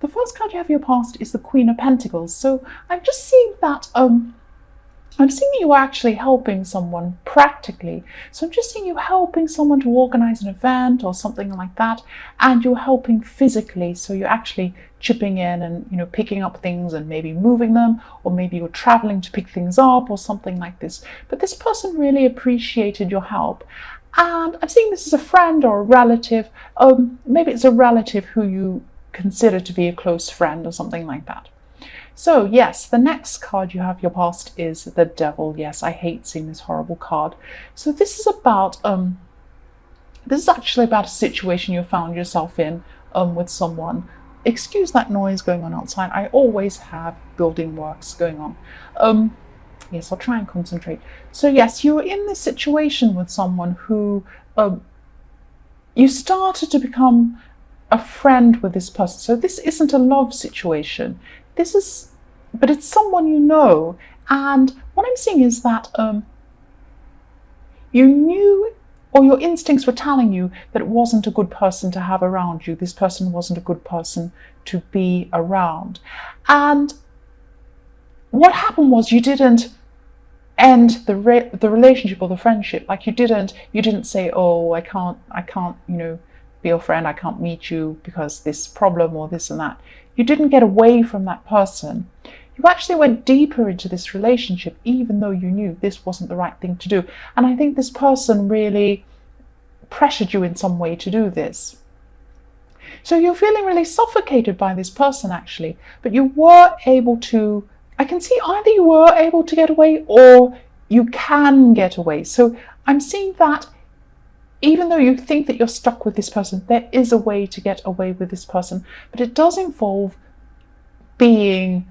the first card you have in your past is the Queen of Pentacles. So I'm just seeing that I'm seeing you are actually helping someone practically. So I'm just seeing you helping someone to organize an event or something like that, and you're helping physically. So you're actually chipping in and, you know, picking up things and maybe moving them, or maybe you're traveling to pick things up or something like this. But this person really appreciated your help. And I'm seeing this as a friend or a relative. Maybe it's a relative who you consider to be a close friend or something like that. So yes, the next card you have your past is the Devil. Yes, I hate seeing this horrible card. So this is about this is actually about a situation you found yourself in with someone. Excuse that noise going on outside. I always have building works going on. Yes, I'll try and concentrate. So yes, you were in this situation with someone who you started to become a friend with this person. So this isn't a love situation. But it's someone you know. And what I'm seeing is that you knew, or your instincts were telling you, that it wasn't a good person to have around you. This person wasn't a good person to be around. And what happened was you didn't end the relationship or the friendship. Like you didn't say, oh, I can't, you know, be your friend. I can't meet you because this problem or this and that. You didn't get away from that person. You actually went deeper into this relationship, even though you knew this wasn't the right thing to do. And I think this person really pressured you in some way to do this. So you're feeling really suffocated by this person, actually. But you were able to, I can see either you were able to get away or you can get away. So I'm seeing that even though you think that you're stuck with this person, there is a way to get away with this person. But it does involve being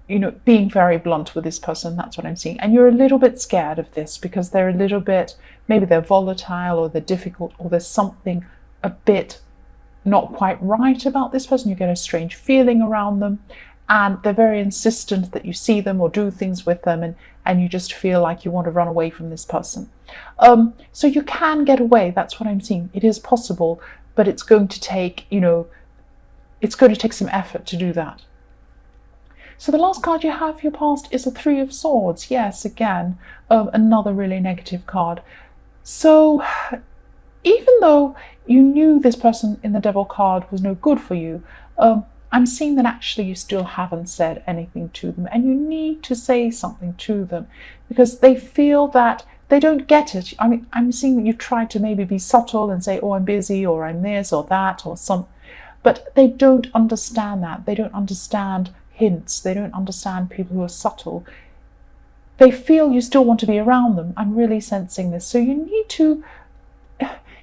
very blunt with this person. That's what I'm seeing. And you're a little bit scared of this because they're a little bit, maybe they're volatile or they're difficult, or there's something a bit not quite right about this person. You get a strange feeling around them, and they're very insistent that you see them or do things with them, and you just feel like you want to run away from this person. So you can get away. That's what I'm seeing. It is possible, but it's going to take, it's going to take some effort to do that. So the last card you have for your past is the Three of Swords. Yes, again, another really negative card. So even though you knew this person in the Devil card was no good for you, I'm seeing that actually you still haven't said anything to them, and you need to say something to them because they feel that they don't get it. I mean, I'm seeing that you tried to maybe be subtle and say, oh, I'm busy, or I'm this or that or some, but they don't understand that. They don't understand hints. They don't understand people who are subtle. They feel you still want to be around them. I'm really sensing this. So you need to,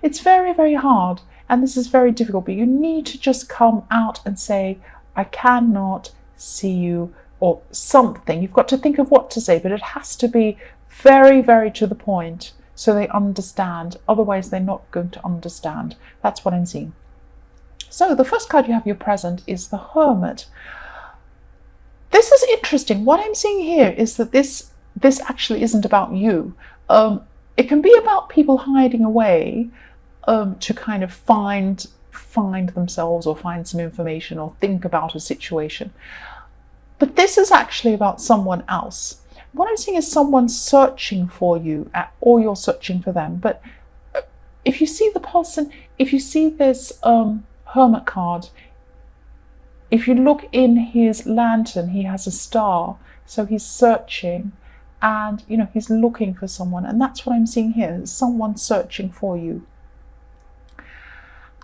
it's very, very hard. And this is very difficult, but you need to just come out and say, I cannot see you, or something. You've got to think of what to say, but it has to be very, very to the point so they understand. Otherwise, they're not going to understand. That's what I'm seeing. So the first card you have your present is the Hermit. This is interesting. What I'm seeing here is that this actually isn't about you. It can be about people hiding away to kind of find themselves or find some information or think about a situation. But this is actually about someone else. What I'm seeing is someone searching for you, or you're searching for them. But if you see the person, if you see this Hermit card, if you look in his lantern, he has a star. So he's searching and, he's looking for someone. And that's what I'm seeing here, someone searching for you.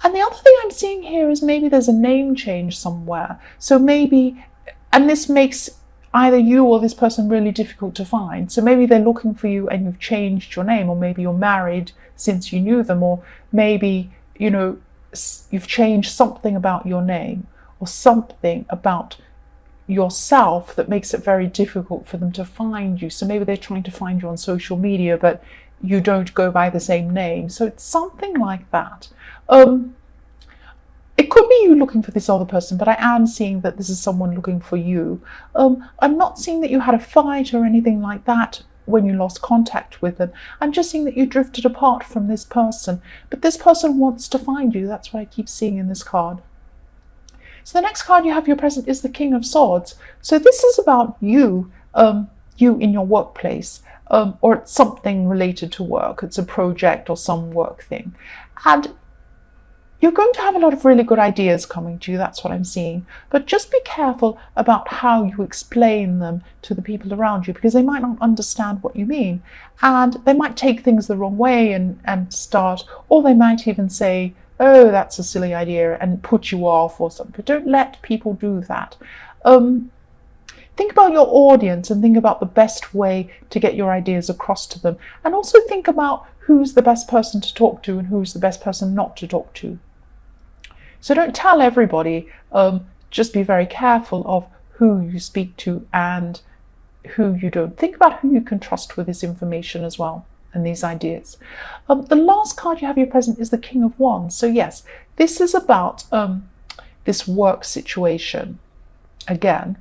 And the other thing I'm seeing here is maybe there's a name change somewhere. So maybe, and this makes either you or this person really difficult to find. So maybe they're looking for you and you've changed your name, or maybe you're married since you knew them, or maybe, you've changed something about your name or something about yourself that makes it very difficult for them to find you. So maybe they're trying to find you on social media, but you don't go by the same name. So it's something like that. It could be you looking for this other person, but I am seeing that this is someone looking for you. I'm not seeing that you had a fight or anything like that when you lost contact with them. I'm just seeing that you drifted apart from this person, but this person wants to find you. That's what I keep seeing in this card. So the next card you have for your present is the King of Swords. So this is about you, you in your workplace, or it's something related to work. It's a project or some work thing. And you're going to have a lot of really good ideas coming to you, that's what I'm seeing. But just be careful about how you explain them to the people around you, because they might not understand what you mean. And they might take things the wrong way and start, or they might even say, oh, that's a silly idea, and put you off or something. But don't let people do that. Think about your audience and think about the best way to get your ideas across to them. And also think about who's the best person to talk to and who's the best person not to talk to. So don't tell everybody, just be very careful of who you speak to and who you don't. Think about who you can trust with this information as well and these ideas. The last card you have in your present is the King of Wands. So yes, this is about this work situation again.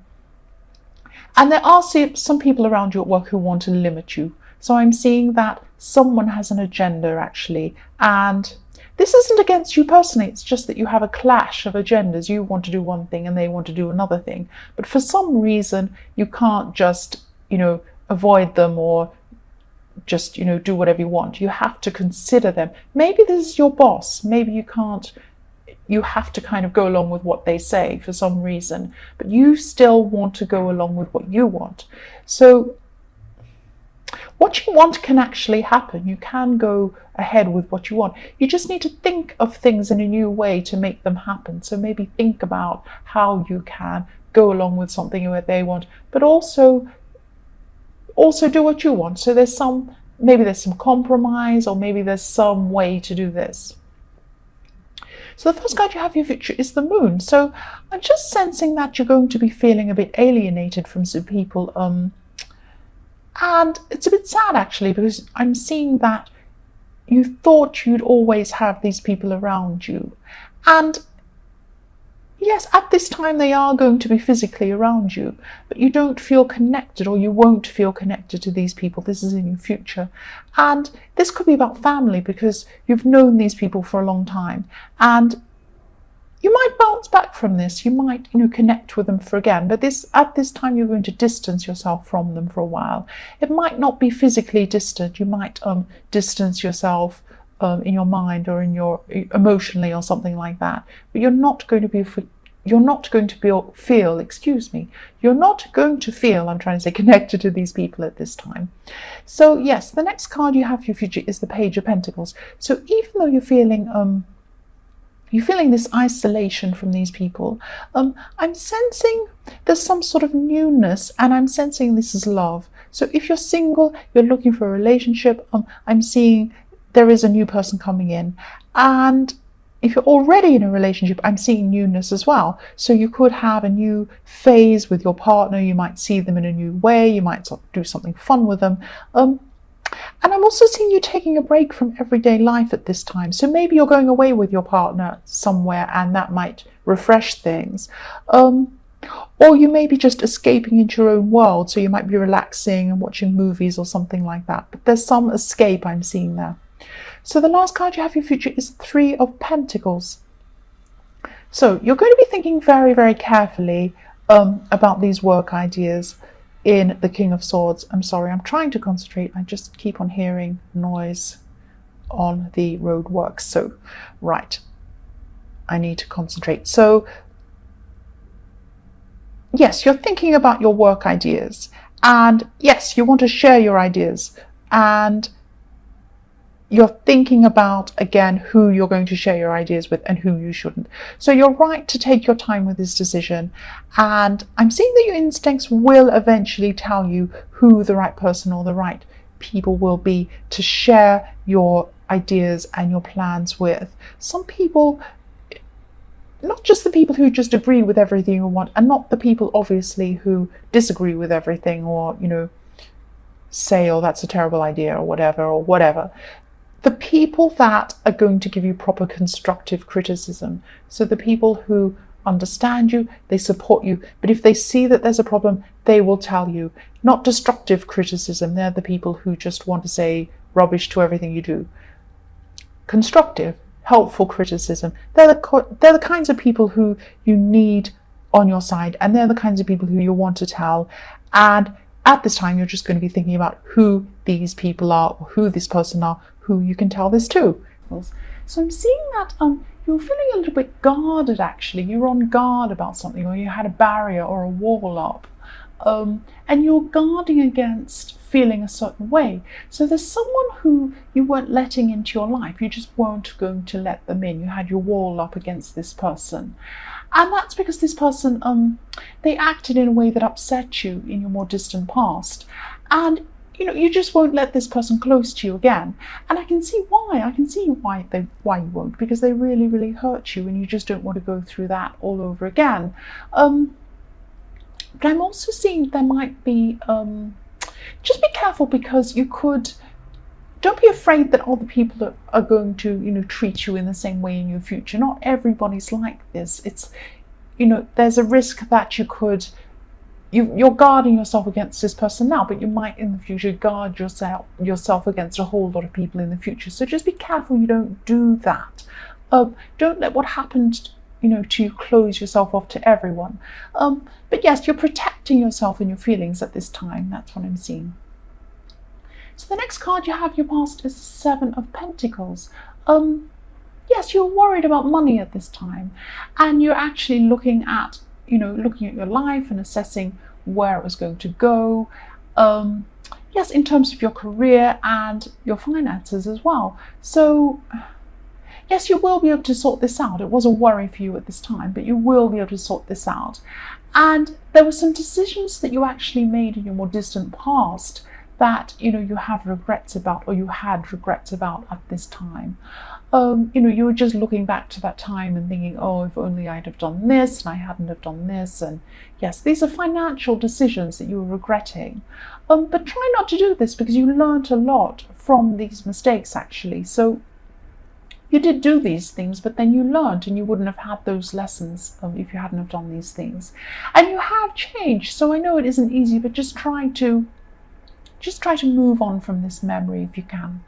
And there are some people around you at work who want to limit you. So I'm seeing that someone has an agenda actually, and this isn't against you personally, it's just that you have a clash of agendas. You want to do one thing and they want to do another thing. But for some reason, you can't just, avoid them or just, do whatever you want. You have to consider them. Maybe this is your boss. Maybe you have to kind of go along with what they say for some reason. But you still want to go along with what you want. So what you want can actually happen. You can go ahead with what you want. You just need to think of things in a new way to make them happen. So maybe think about how you can go along with something that they want, but also do what you want. So maybe there's some compromise, or maybe there's some way to do this. So the first card you have for your future is the Moon. So I'm just sensing that you're going to be feeling a bit alienated from some people. And it's a bit sad actually, because I'm seeing that you thought you'd always have these people around you. And yes, at this time they are going to be physically around you, but you don't feel connected, or you won't feel connected to these people. This is in your future. And this could be about family, because you've known these people for a long time. And you might bounce back from this. You might, connect with them again. But at this time, you're going to distance yourself from them for a while. It might not be physically distant. You might distance yourself in your mind or in your emotionally or something like that. But you're not going to feel, I'm trying to say, connected to these people at this time. So yes, the next card you have for your future is the Page of Pentacles. So even though you're feeling this isolation from these people, I'm sensing there's some sort of newness, and I'm sensing this is love. So if you're single, you're looking for a relationship, I'm seeing there is a new person coming in. And if you're already in a relationship, I'm seeing newness as well. So you could have a new phase with your partner. You might see them in a new way. You might do something fun with them. And I'm also seeing you taking a break from everyday life at this time. So maybe you're going away with your partner somewhere, and that might refresh things. Or you may be just escaping into your own world. So you might be relaxing and watching movies or something like that. But there's some escape I'm seeing there. So the last card you have for your future is Three of Pentacles. So you're going to be thinking very, very carefully about these work ideas in the King of Swords. I'm sorry, I'm trying to concentrate. I just keep on hearing noise on the roadworks. So, right, I need to concentrate. So, yes, you're thinking about your work ideas. And yes, you want to share your ideas. And you're thinking about, again, who you're going to share your ideas with and who you shouldn't. So you're right to take your time with this decision. And I'm seeing that your instincts will eventually tell you who the right person or the right people will be to share your ideas and your plans with. Some people, not just the people who just agree with everything you want, and not the people, obviously, who disagree with everything, or, say, oh, that's a terrible idea, or whatever. The people that are going to give you proper constructive criticism. So the people who understand you, they support you. But if they see that there's a problem, they will tell you. Not destructive criticism. They're the people who just want to say rubbish to everything you do. Constructive. helpful criticism. They're the kinds of people who you need on your side, and they're the kinds of people who you want to tell. And at this time, you're just going to be thinking about who these people are, or who this person are, who you can tell this to. So I'm seeing that you're feeling a little bit guarded, actually. You're on guard about something, or you had a barrier or a wall up. And you're guarding against feeling a certain way. So there's someone who you weren't letting into your life. You just weren't going to let them in. You had your wall up against this person. And that's because this person, they acted in a way that upset you in your more distant past. And you just won't let this person close to you again. And I can see why. I can see why you won't, because they really, really hurt you, and you just don't want to go through that all over again. But I'm also seeing there might be, just be careful, because don't be afraid that other people are going to, treat you in the same way in your future. Not everybody's like this. It's, there's a risk that you're guarding yourself against this person now, but you might in the future guard yourself against a whole lot of people in the future. So just be careful you don't do that. Don't let what happened to you close yourself off to everyone. But yes, you're protecting yourself and your feelings at this time. That's what I'm seeing. So the next card you have your past is the Seven of Pentacles. Yes, you're worried about money at this time, and you're actually looking at your life and assessing where it was going to go. Yes, in terms of your career and your finances as well. So yes, you will be able to sort this out. It was a worry for you at this time, but you will be able to sort this out. And there were some decisions that you actually made in your more distant past that you have regrets about, or you had regrets about at this time. You were just looking back to that time and thinking, oh, if only I'd have done this and I hadn't have done this. And yes, these are financial decisions that you were regretting. But try not to do this, because you learned a lot from these mistakes, actually. So you did do these things, but then you learned, and you wouldn't have had those lessons if you hadn't have done these things. And you have changed. So I know it isn't easy, but just try to move on from this memory if you can.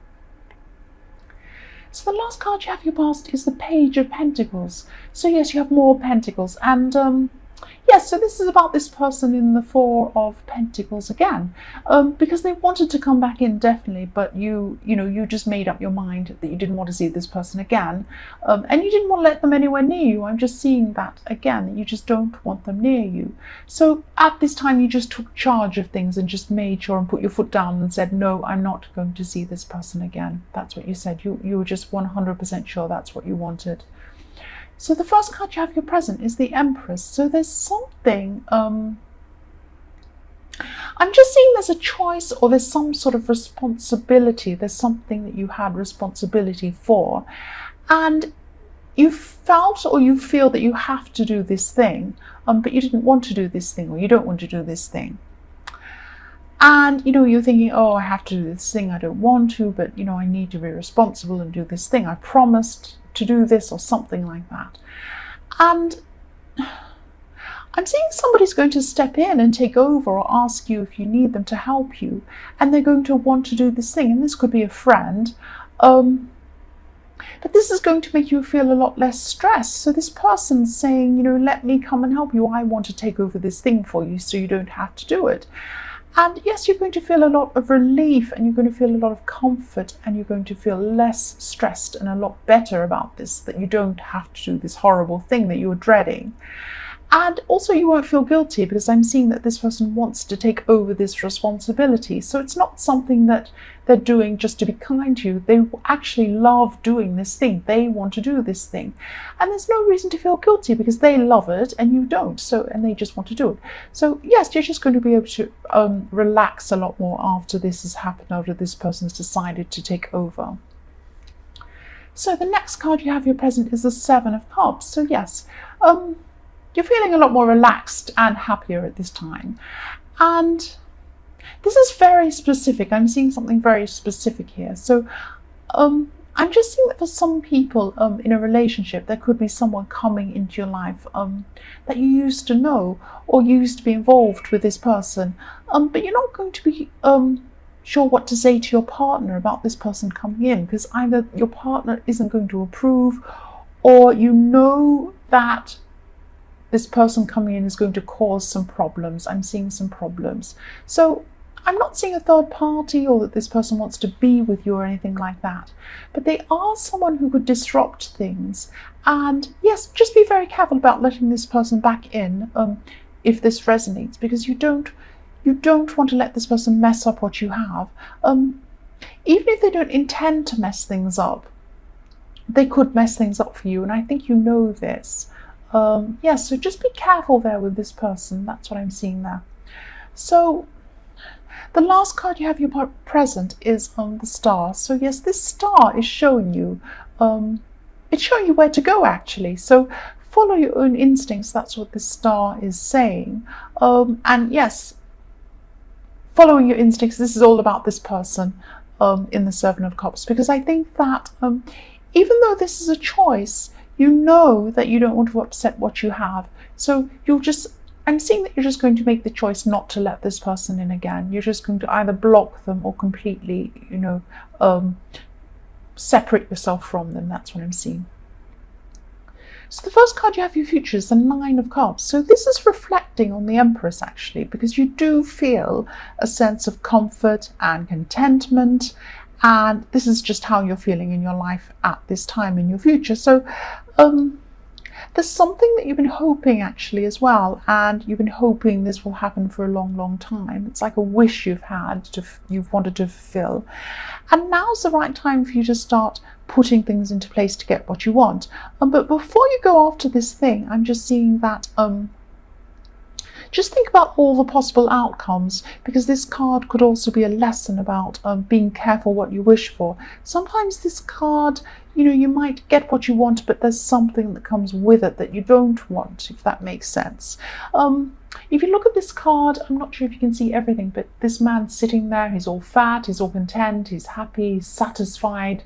So the last card you have your past is the Page of Pentacles. So yes, you have more Pentacles, and yes, so this is about this person in the Four of Pentacles again, because they wanted to come back in, definitely, but you just made up your mind that you didn't want to see this person again, and you didn't want to let them anywhere near you. I'm just seeing that again, that you just don't want them near you. So at this time, you just took charge of things and just made sure and put your foot down and said, no, I'm not going to see this person again. That's what you said. You were just 100% sure that's what you wanted. So the first card you have your present is the Empress. So there's something, I'm just seeing there's a choice, or there's some sort of responsibility. There's something that you had responsibility for, and you felt, or you feel, that you have to do this thing, but you didn't want to do this thing, or you don't want to do this thing. And you're thinking, oh, I have to do this thing, I don't want to, but I need to be responsible and do this thing. I promised to do this, or something like that. And I'm seeing somebody's going to step in and take over, or ask you if you need them to help you, and they're going to want to do this thing. And this could be a friend, but this is going to make you feel a lot less stressed. So this person's saying, let me come and help you. I want to take over this thing for you, so you don't have to do it. And yes, you're going to feel a lot of relief, and you're going to feel a lot of comfort, and you're going to feel less stressed and a lot better about this, that you don't have to do this horrible thing that you're dreading. And also you won't feel guilty, because I'm seeing that this person wants to take over this responsibility. So it's not something that they're doing just to be kind to you. They actually love doing this thing. They want to do this thing. And there's no reason to feel guilty, because they love it and you don't. And they just want to do it. So yes, you're just going to be able to relax a lot more after this has happened, after this person's decided to take over. So the next card you have your present is the Seven of Cups. So yes, you're feeling a lot more relaxed and happier at this time. And this is very specific. I'm seeing something very specific here. So I'm just seeing that for some people in a relationship, there could be someone coming into your life that you used to know, or used to be involved with this person. But you're not going to be sure what to say to your partner about this person coming in, because either your partner isn't going to approve, or you know that this person coming in is going to cause some problems. I'm seeing some problems. So I'm not seeing a third party or that this person wants to be with you or anything like that. But they are someone who could disrupt things. And yes, just be very careful about letting this person back in if this resonates, because you don't want to let this person mess up what you have. Even if they don't intend to mess things up, they could mess things up for you. And I think you know this. Yes, so just be careful there with this person. That's what I'm seeing there. So the last card you have your present is the star. So yes, this star is showing you, it's showing you where to go actually. So follow your own instincts. That's what this star is saying. And yes, following your instincts, this is all about this person in the Seven of Cups, because I think that even though this is a choice, you know that you don't want to upset what you have. So I'm seeing that you're just going to make the choice not to let this person in again. You're just going to either block them or completely, separate yourself from them. That's what I'm seeing. So the first card you have for your future is the Nine of Cups. So this is reflecting on the Empress actually, because you do feel a sense of comfort and contentment. And this is just how you're feeling in your life at this time in your future. So there's something that you've been hoping actually as well, and you've been hoping this will happen for a long, long time. It's like a wish you've wanted to fulfill. And now's the right time for you to start putting things into place to get what you want. But before you go after this thing, I'm just seeing that just think about all the possible outcomes, because this card could also be a lesson about being careful what you wish for. Sometimes this card, you might get what you want, but there's something that comes with it that you don't want, if that makes sense. If you look at this card, I'm not sure if you can see everything, but this man's sitting there, he's all fat, he's all content, he's happy, he's satisfied.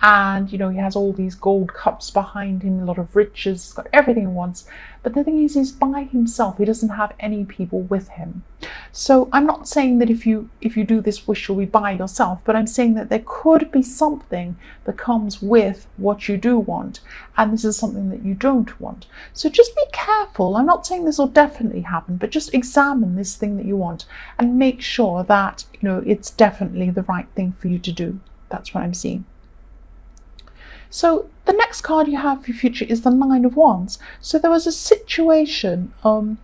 And he has all these gold cups behind him, a lot of riches, he's got everything he wants. But the thing is, he's by himself. He doesn't have any people with him. So I'm not saying that if you do this wish, you'll be by yourself, but I'm saying that there could be something that comes with what you do want, and this is something that you don't want. So just be careful. I'm not saying this will definitely happen, but just examine this thing that you want and make sure that it's definitely the right thing for you to do. That's what I'm seeing. So the next card you have for your future is the Nine of Wands. So there was a situation, and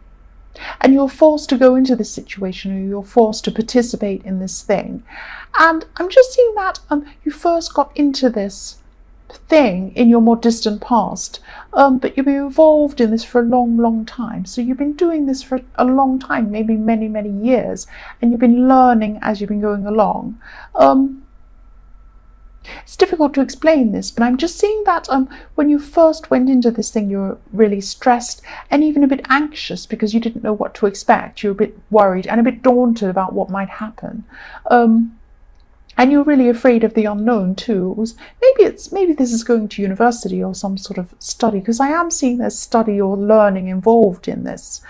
you're forced to go into this situation, or you're forced to participate in this thing. And I'm just seeing that you first got into this thing in your more distant past, but you've been involved in this for a long, long time. So you've been doing this for a long time, maybe many, many years, and you've been learning as you've been going along. It's difficult to explain this, but I'm just seeing that when you first went into this thing, you were really stressed and even a bit anxious because you didn't know what to expect. You were a bit worried and a bit daunted about what might happen. And you're really afraid of the unknown too. Maybe this is going to university or some sort of study, because I am seeing there's study or learning involved in this.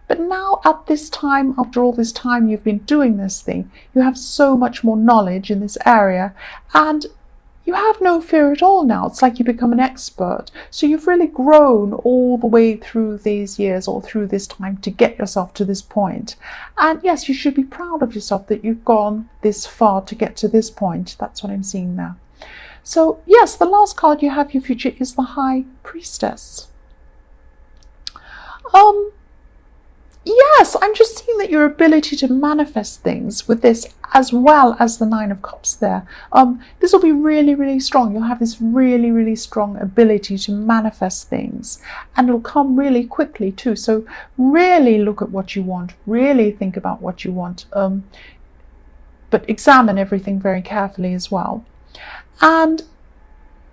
But now at this time, after all this time you've been doing this thing, you have so much more knowledge in this area, and you have no fear at all now. It's like you become an expert. So you've really grown all the way through these years or through this time to get yourself to this point. And yes, you should be proud of yourself that you've gone this far to get to this point. That's what I'm seeing now. So yes, the last card you have for your future is the High Priestess. Yes, I'm just seeing that your ability to manifest things with this, as well as the Nine of Cups there, this will be really, really strong. You'll have this really, really strong ability to manifest things, and it'll come really quickly too. So really look at what you want, really think about what you want, but examine everything very carefully as well. And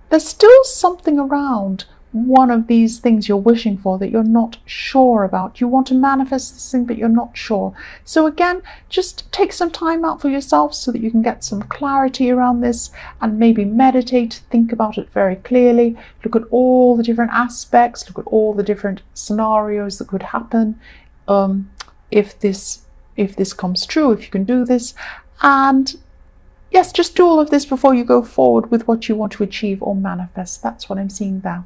there's still something around one of these things you're wishing for that you're not sure about. You want to manifest this thing, but you're not sure. So again, just take some time out for yourself so that you can get some clarity around this, and maybe meditate, think about it very clearly, look at all the different aspects, look at all the different scenarios that could happen if this comes true, if you can do this. And yes, just do all of this before you go forward with what you want to achieve or manifest. That's what I'm seeing there.